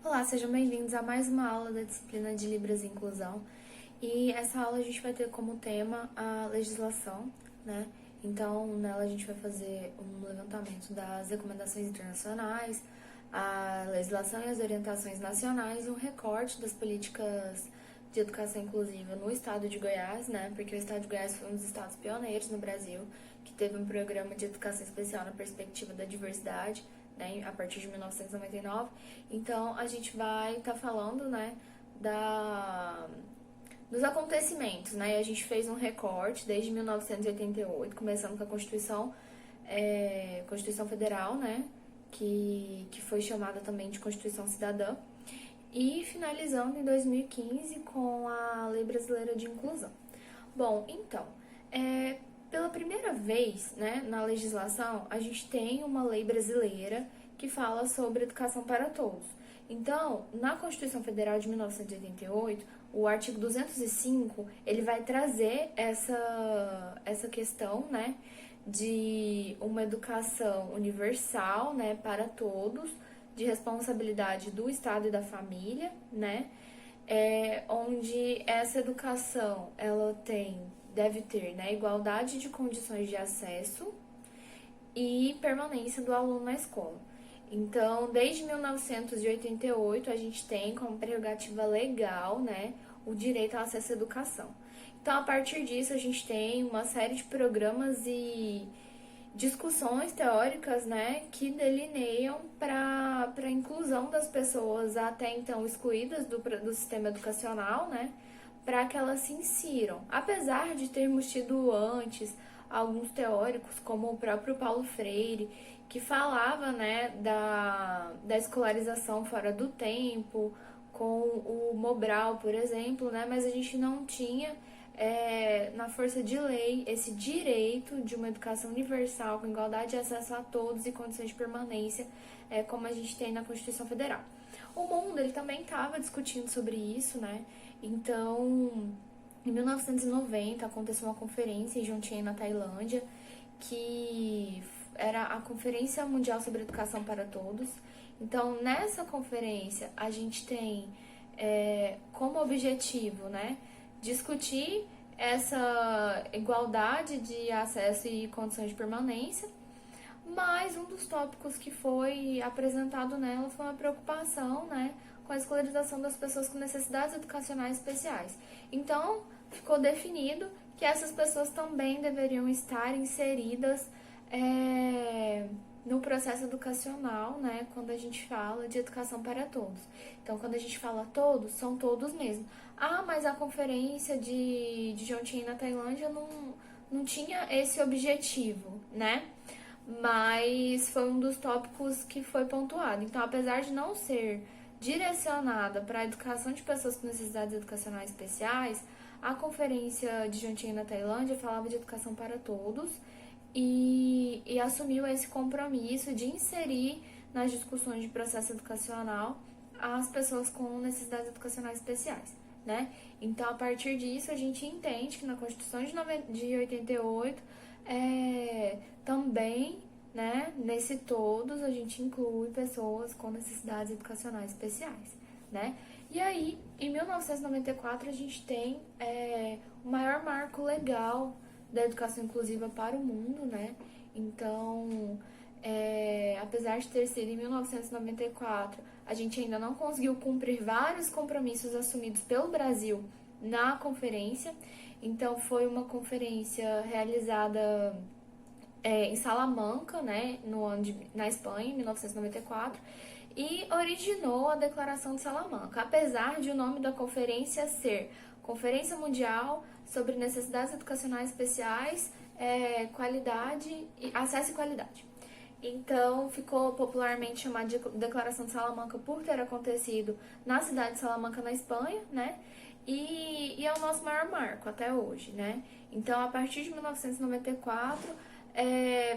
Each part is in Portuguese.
Olá, sejam bem-vindos a mais uma aula da disciplina de Libras e Inclusão. E essa aula a gente vai ter como tema a legislação, né? Então, nela a gente vai fazer um levantamento das recomendações internacionais, a legislação e as orientações nacionais e um recorte das políticas de educação inclusiva no estado de Goiás, né? Porque o estado de Goiás foi um dos estados pioneiros no Brasil, que teve um programa de educação especial na perspectiva da diversidade, né, a partir de 1999. Então, a gente vai estar falando, né, dos acontecimentos, né, e a gente fez um recorte desde 1988, começando com a Constituição Federal, né, que foi chamada também de Constituição Cidadã, e finalizando em 2015 com a Lei Brasileira de Inclusão. Bom, então, pela primeira vez, né, na legislação, a gente tem uma lei brasileira que fala sobre educação para todos. Então, na Constituição Federal de 1988, o artigo 205, ele vai trazer essa questão, né, de uma educação universal, né, para todos, de responsabilidade do Estado e da família, né, onde essa educação, ela deve ter, né, igualdade de condições de acesso e permanência do aluno na escola. Então, desde 1988, a gente tem como prerrogativa legal, né, o direito ao acesso à educação. Então, a partir disso, a gente tem uma série de programas e discussões teóricas, né, que delineiam para a inclusão das pessoas até então excluídas do sistema educacional, né, para que elas se insiram. Apesar de termos tido antes alguns teóricos, como o próprio Paulo Freire, que falava, né, da escolarização fora do tempo, com o Mobral, por exemplo, né, mas a gente não tinha, na força de lei, esse direito de uma educação universal, com igualdade de acesso a todos e condições de permanência, como a gente tem na Constituição Federal. O mundo, ele também estava discutindo sobre isso, né, então, em 1990, aconteceu uma conferência em Jomtien, na Tailândia, que era a Conferência Mundial sobre Educação para Todos. Então, nessa conferência, a gente tem como objetivo, né, discutir essa igualdade de acesso e condições de permanência, mas um dos tópicos que foi apresentado nela foi uma preocupação, né, com a escolarização das pessoas com necessidades educacionais especiais. Então, ficou definido que essas pessoas também deveriam estar inseridas no processo educacional, né, quando a gente fala de educação para todos. Então, quando a gente fala todos, são todos mesmo. Ah, mas a conferência de Jomtien, na Tailândia, não tinha esse objetivo, né? Mas foi um dos tópicos que foi pontuado. Então, apesar de não ser direcionada para a educação de pessoas com necessidades educacionais especiais, a conferência de Jomtien, na Tailândia, falava de educação para todos e assumiu esse compromisso de inserir nas discussões de processo educacional as pessoas com necessidades educacionais especiais, né? Então, a partir disso, a gente entende que na Constituição de 88, também, né, nesse todos, a gente inclui pessoas com necessidades educacionais especiais, né? E aí, em 1994, a gente tem o maior marco legal da educação inclusiva para o mundo, né? Então, apesar de ter sido em 1994, a gente ainda não conseguiu cumprir vários compromissos assumidos pelo Brasil na conferência. Então, foi uma conferência realizada em Salamanca, né, na Espanha, em 1994, e originou a Declaração de Salamanca, apesar de o nome da conferência ser Conferência Mundial sobre Necessidades Educacionais Especiais, Acesso e Qualidade. Então, ficou popularmente chamada de Declaração de Salamanca por ter acontecido na cidade de Salamanca, na Espanha, né? E é o nosso maior marco até hoje, né? Então, a partir de 1994,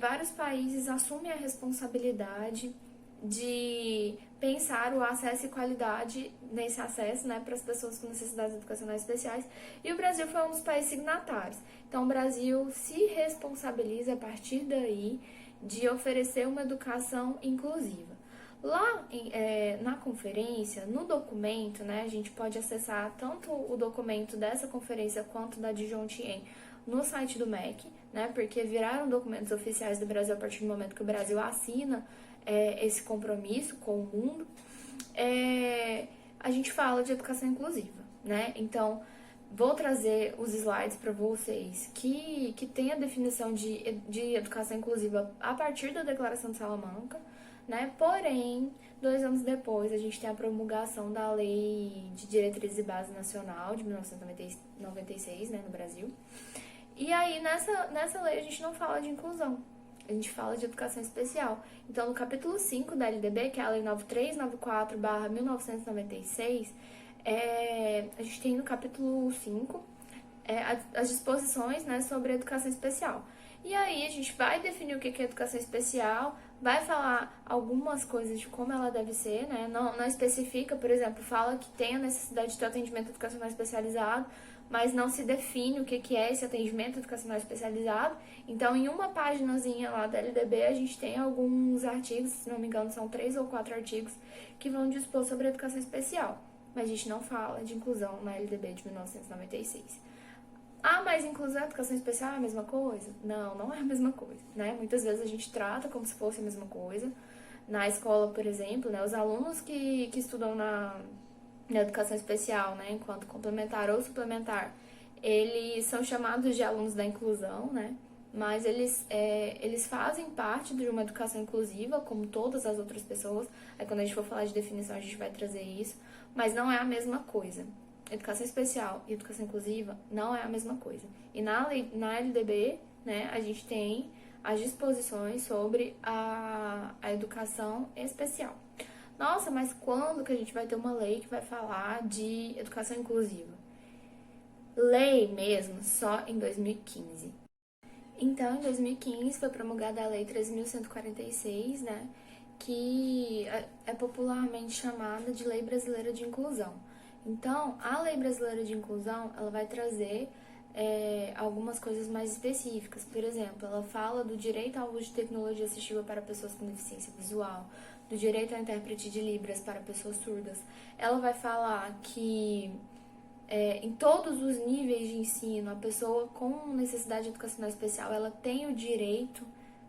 vários países assumem a responsabilidade de pensar o acesso e qualidade nesse acesso, né, para as pessoas com necessidades educacionais especiais, e o Brasil foi um dos países signatários. Então, o Brasil se responsabiliza a partir daí de oferecer uma educação inclusiva. Na conferência, no documento, né, a gente pode acessar tanto o documento dessa conferência quanto da Dijon-Tien no site do MEC, né, porque viraram documentos oficiais do Brasil a partir do momento que o Brasil assina esse compromisso com o mundo. A gente fala de educação inclusiva, né? Então, vou trazer os slides para vocês que tem a definição de educação inclusiva a partir da Declaração de Salamanca, né? Porém, 2 anos depois, a gente tem a promulgação da Lei de Diretrizes e Base Nacional de 1996, né, no Brasil. E aí, nessa lei, a gente não fala de inclusão, a gente fala de educação especial. Então, no capítulo 5 da LDB, que é a Lei 9394/1996, a gente tem no capítulo 5 as disposições, né, sobre a educação especial. E aí a gente vai definir o que é educação especial, vai falar algumas coisas de como ela deve ser, né? Não especifica, por exemplo, fala que tem a necessidade de ter atendimento educacional especializado, mas não se define o que é esse atendimento educacional especializado. Então, em uma paginazinha lá da LDB, a gente tem alguns artigos, se não me engano, são 3 ou 4 artigos, que vão dispor sobre a educação especial. Mas a gente não fala de inclusão na LDB de 1996. Ah, mas inclusão e educação especial é a mesma coisa? Não, não é a mesma coisa, né? Muitas vezes a gente trata como se fosse a mesma coisa. Na escola, por exemplo, né, os alunos que estudam na educação especial, né, enquanto complementar ou suplementar, eles são chamados de alunos da inclusão, né? Mas eles fazem parte de uma educação inclusiva, como todas as outras pessoas. Aí quando a gente for falar de definição, a gente vai trazer isso. Mas não é a mesma coisa. Educação especial e educação inclusiva não é a mesma coisa. E na LDB, né, a gente tem as disposições sobre a educação especial. Nossa, mas quando que a gente vai ter uma lei que vai falar de educação inclusiva? Lei mesmo, só em 2015. Então, em 2015 foi promulgada a Lei 13.146, né, que é popularmente chamada de Lei Brasileira de Inclusão. Então, a Lei Brasileira de Inclusão, ela vai trazer algumas coisas mais específicas. Por exemplo, ela fala do direito ao uso de tecnologia assistiva para pessoas com deficiência visual, do direito ao intérprete de Libras para pessoas surdas. Ela vai falar que em todos os níveis de ensino, a pessoa com necessidade educacional especial, ela tem o direito,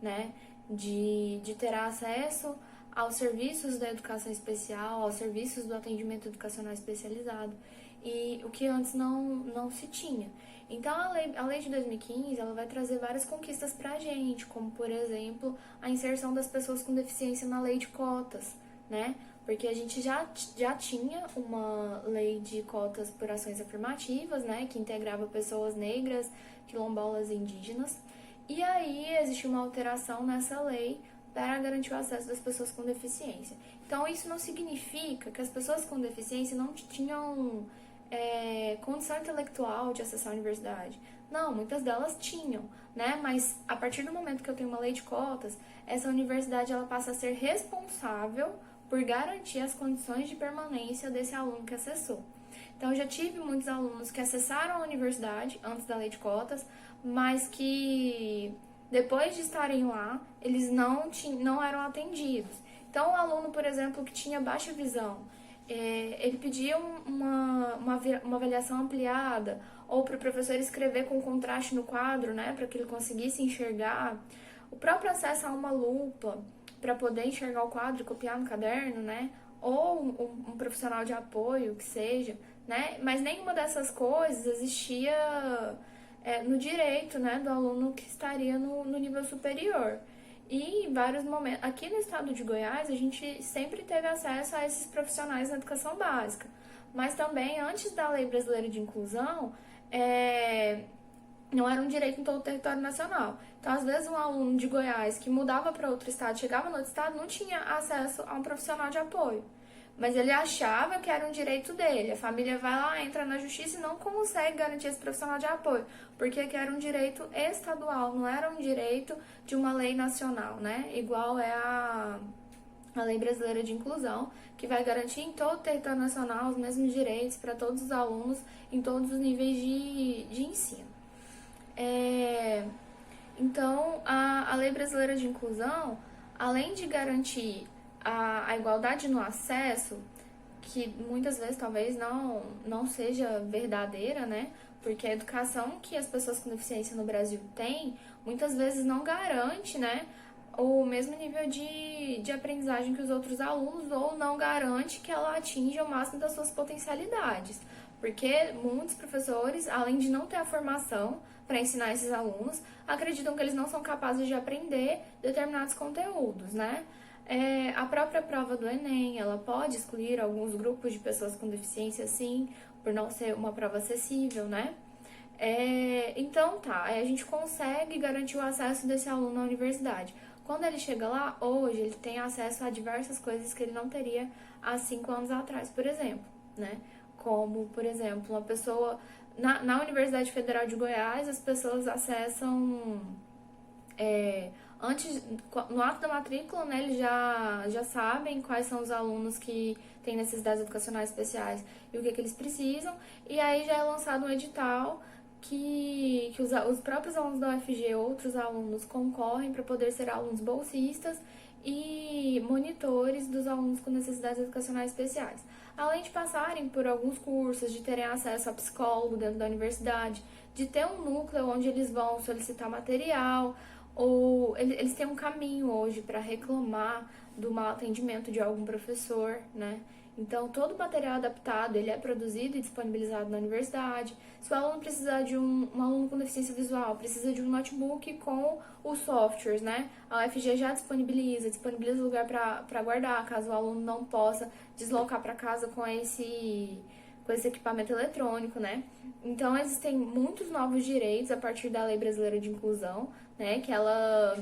né, de ter acesso aos serviços da educação especial, aos serviços do atendimento educacional especializado, e o que antes não se tinha. Então, a lei de 2015, ela vai trazer várias conquistas pra gente, como, por exemplo, a inserção das pessoas com deficiência na lei de cotas, né? Porque a gente já tinha uma lei de cotas por ações afirmativas, né, que integrava pessoas negras, quilombolas e indígenas. E aí existe uma alteração nessa lei para garantir o acesso das pessoas com deficiência. Então, isso não significa que as pessoas com deficiência não tinham condição intelectual de acessar a universidade. Não, muitas delas tinham, né? Mas a partir do momento que eu tenho uma lei de cotas, essa universidade ela passa a ser responsável por garantir as condições de permanência desse aluno que acessou. Então, eu já tive muitos alunos que acessaram a universidade antes da lei de cotas, mas que depois de estarem lá, eles não eram atendidos. Então, um aluno, por exemplo, que tinha baixa visão, ele pedia uma avaliação ampliada, ou para o professor escrever com contraste no quadro, né, para que ele conseguisse enxergar. O próprio acesso a uma lupa para poder enxergar o quadro e copiar no caderno, né, ou um profissional de apoio, que seja, né, mas nenhuma dessas coisas existia no direito, né, do aluno que estaria no nível superior. E em vários momentos, aqui no estado de Goiás, a gente sempre teve acesso a esses profissionais na educação básica. Mas também, antes da Lei Brasileira de Inclusão, não era um direito em todo o território nacional. Então, às vezes, um aluno de Goiás que mudava para outro estado, chegava no outro estado, não tinha acesso a um profissional de apoio. Mas ele achava que era um direito dele. A família vai lá, entra na justiça e não consegue garantir esse profissional de apoio, porque era um direito estadual, não era um direito de uma lei nacional, né? Igual é a Lei Brasileira de Inclusão, que vai garantir em todo o território nacional os mesmos direitos para todos os alunos em todos os níveis de ensino. Então, a Lei Brasileira de Inclusão, além de garantir a igualdade no acesso, que muitas vezes talvez não seja verdadeira, né? Porque a educação que as pessoas com deficiência no Brasil têm, muitas vezes não garante, né, o mesmo nível de aprendizagem que os outros alunos, ou não garante que ela atinja o máximo das suas potencialidades. Porque muitos professores, além de não ter a formação para ensinar esses alunos, acreditam que eles não são capazes de aprender determinados conteúdos, né? A própria prova do Enem, ela pode excluir alguns grupos de pessoas com deficiência, sim, por não ser uma prova acessível, né? Então tá, aí a gente consegue garantir o acesso desse aluno à universidade. Quando ele chega lá, hoje, ele tem acesso a diversas coisas que ele não teria há 5 anos atrás, por exemplo, né? Como, por exemplo, uma pessoa... Na Universidade Federal de Goiás, as pessoas acessam... antes, no ato da matrícula, né, eles já sabem quais são os alunos que têm necessidades educacionais especiais e o que eles precisam, e aí já é lançado um edital que os próprios alunos da UFG, outros alunos, concorrem para poder ser alunos bolsistas e monitores dos alunos com necessidades educacionais especiais. Além de passarem por alguns cursos, de terem acesso a psicólogo dentro da universidade, de ter um núcleo onde eles vão solicitar material, ou eles têm um caminho hoje para reclamar do mau atendimento de algum professor, né? Então, todo o material adaptado, ele é produzido e disponibilizado na universidade. Se o aluno precisar de um aluno com deficiência visual, precisa de um notebook com os softwares, né? A UFG já disponibiliza lugar para guardar, caso o aluno não possa deslocar para casa com esse equipamento eletrônico, né? Então, existem muitos novos direitos a partir da Lei Brasileira de Inclusão, né? Que ela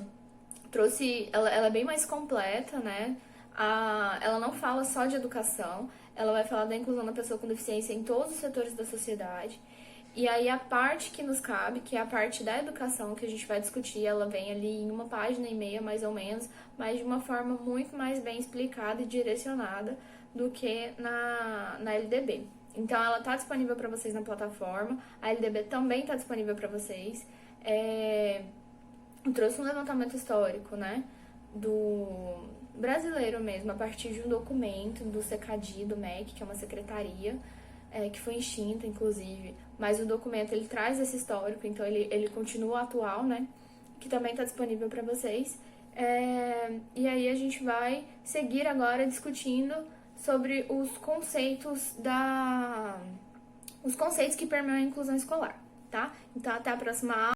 trouxe... Ela é bem mais completa, né? Ela não fala só de educação, ela vai falar da inclusão da pessoa com deficiência em todos os setores da sociedade. E aí a parte que nos cabe, que é a parte da educação que a gente vai discutir, ela vem ali em 1,5 página, mais ou menos, mas de uma forma muito mais bem explicada e direcionada do que na LDB. Então ela está disponível para vocês na plataforma, a LDB também está disponível para vocês. Eu trouxe um levantamento histórico, né, do brasileiro mesmo, a partir de um documento do CECADI, do MEC, que é uma secretaria, que foi extinta, inclusive, mas o documento, ele traz esse histórico, então ele continua atual, né, que também está disponível para vocês. E aí a gente vai seguir agora discutindo sobre os conceitos que permeiam a inclusão escolar, tá? Então, até a próxima aula.